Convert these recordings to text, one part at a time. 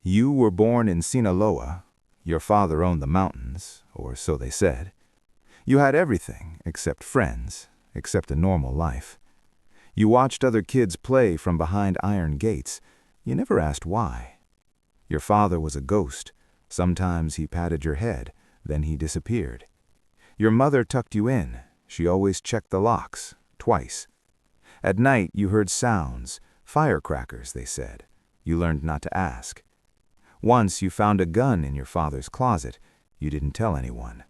You were born in Sinaloa. Your father owned the mountains, or so they said. You had everything except friends, except a normal life. You watched other kids play from behind iron gates. You never asked why. Your father was a ghost. Sometimes he patted your head, then he disappeared. Your mother tucked you in. She always checked the locks, twice. At night you heard sounds, firecrackers, they said. You learned not to ask. Once you found a gun in your father's closet. You didn't tell anyone.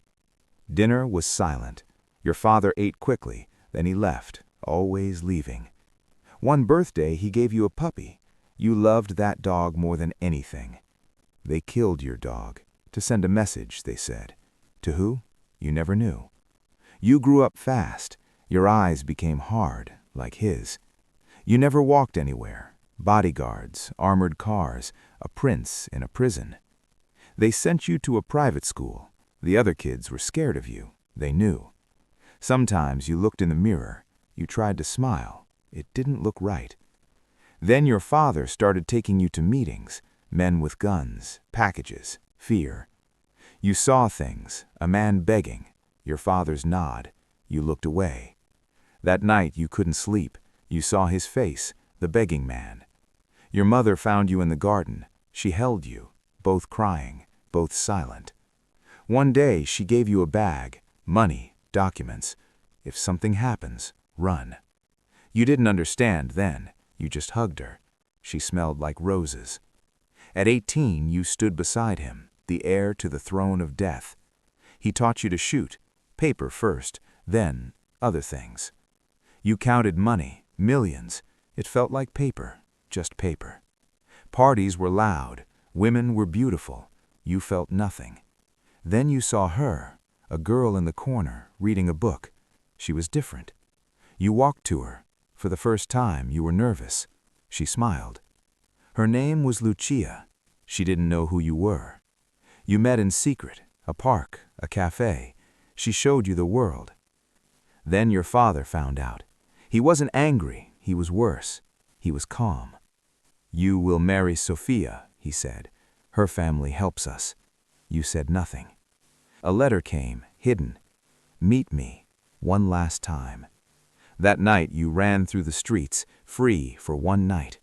Dinner was silent. Your father ate quickly, then he left, always leaving. One birthday he gave you a puppy. You loved that dog more than anything. They killed your dog, to send a message, they said. To who? You never knew. You grew up fast. Your eyes became hard, like his. You never walked anywhere. Bodyguards, armored cars, a prince in a prison. They sent you to a private school. The other kids were scared of you. They knew. Sometimes you looked in the mirror. You tried to smile. It didn't look right. Then your father started taking you to meetings, men with guns, packages, fear. You saw things, a man begging, your father's nod. You looked away. That night you couldn't sleep. You saw his face, the begging man. Your mother found you in the garden. She held you, both crying, both silent. One day she gave you a bag, money, documents. If something happens, run. You didn't understand then. You just hugged her. She smelled like roses. At 18, you stood beside him, the heir to the throne of death. He taught you to shoot, paper first, then other things. You counted money, millions. It felt like paper, just paper. Parties were loud. Women were beautiful. You felt nothing. Then you saw her, a girl in the corner, reading a book. She was different. You walked to her. For the first time, you were nervous. She smiled. Her name was Lucia. She didn't know who you were. You met in secret, a park, a cafe. She showed you the world. Then your father found out. He wasn't angry. He was worse. He was calm. You will marry Sophia, he said. Her family helps us. You said nothing. A letter came, hidden. Meet me, one last time. That night you ran through the streets, free for one night.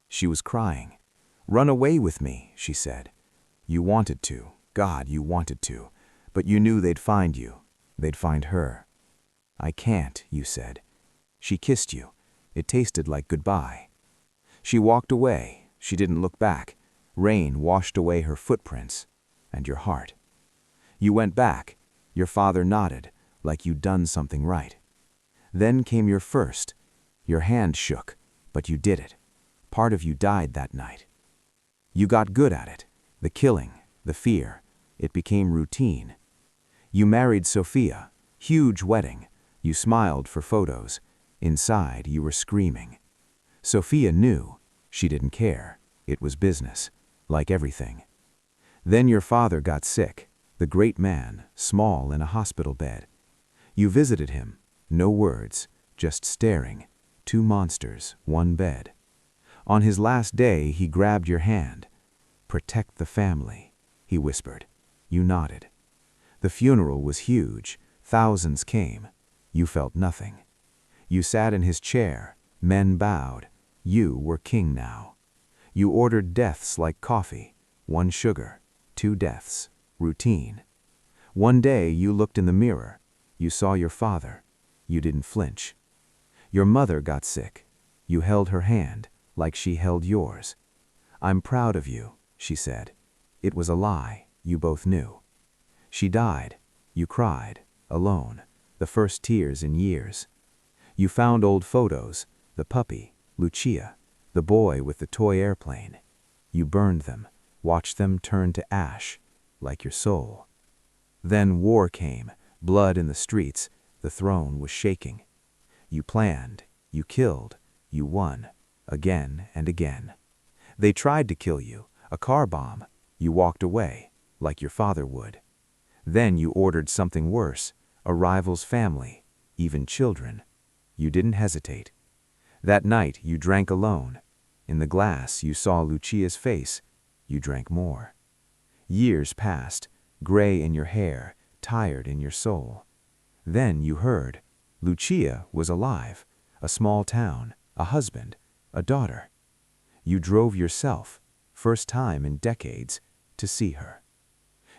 She was crying. Run away with me, she said. You wanted to, God, you wanted to, but you knew they'd find you. They'd find her. I can't, you said. She kissed you. It tasted like goodbye. She walked away. She didn't look back. Rain washed away her footprints and your heart. You went back. Your father nodded, like you'd done something right. Then came your first. Your hand shook, but you did it. Part of you died that night. You got good at it. The killing, the fear. It became routine. You married Sophia. Huge wedding. You smiled for photos. Inside, you were screaming. Sophia knew. She didn't care. It was business, like everything. Then your father got sick. The great man, small in a hospital bed. You visited him. No words, just staring. Two monsters, one bed. On his last day, he grabbed your hand. Protect the family, he whispered. You nodded. The funeral was huge. Thousands came. You felt nothing. You sat in his chair. Men bowed. You were king now. You ordered deaths like coffee. One sugar, two deaths. Routine. One day you looked in the mirror. You saw your father. You didn't flinch. Your mother got sick. You held her hand, like she held yours. I'm proud of you, she said. It was a lie, you both knew. She died. You cried, alone, the first tears in years. You found old photos, the puppy, Lucia, the boy with the toy airplane. You burned them, watched them turn to ash, like your soul. Then war came, blood in the streets, the throne was shaking. You planned, you killed, you won, again and again. They tried to kill you, a car bomb. You walked away, like your father would. Then you ordered something worse, a rival's family, even children. You didn't hesitate. That night you drank alone. In the glass you saw Lucia's face. you drank more. Years passed, gray in your hair, tired in your soul. Then you heard, Lucia was alive, a small town, a husband, a daughter. You drove yourself, first time in decades, to see her.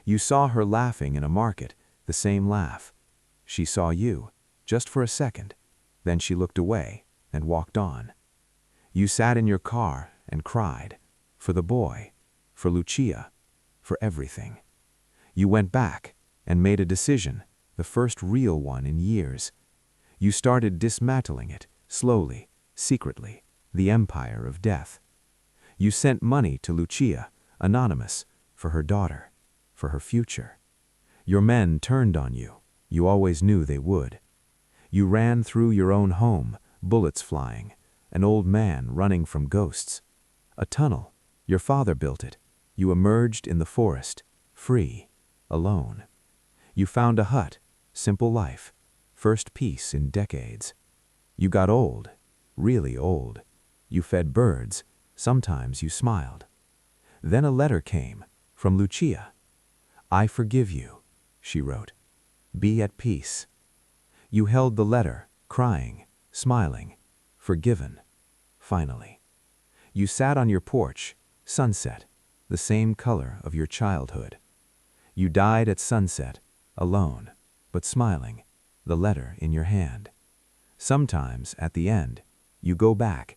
You saw her laughing in a market, the same laugh. She saw you, just for a second, then she looked away and walked on. You sat in your car and cried, for the boy, for Lucia, for everything. You went back and made a decision, the first real one in years. You started dismantling it, slowly, secretly, the empire of death. You sent money to Lucia, anonymous, for her daughter, for her future. Your men turned on you. You always knew they would. You ran through your own home, bullets flying, an old man running from ghosts. A tunnel, your father built it. You emerged in the forest, free, alone. You found a hut, simple life, first peace in decades. You got old, really old. You fed birds, sometimes you smiled. Then a letter came, from Lucia. "I forgive you," she wrote. "Be at peace." You held the letter, crying, smiling, forgiven, finally. You sat on your porch, sunset, the same color of your childhood. You died at sunset, alone, but smiling, the letter in your hand. Sometimes, at the end, you go back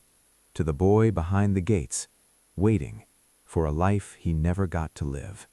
to the boy behind the gates, waiting for a life he never got to live.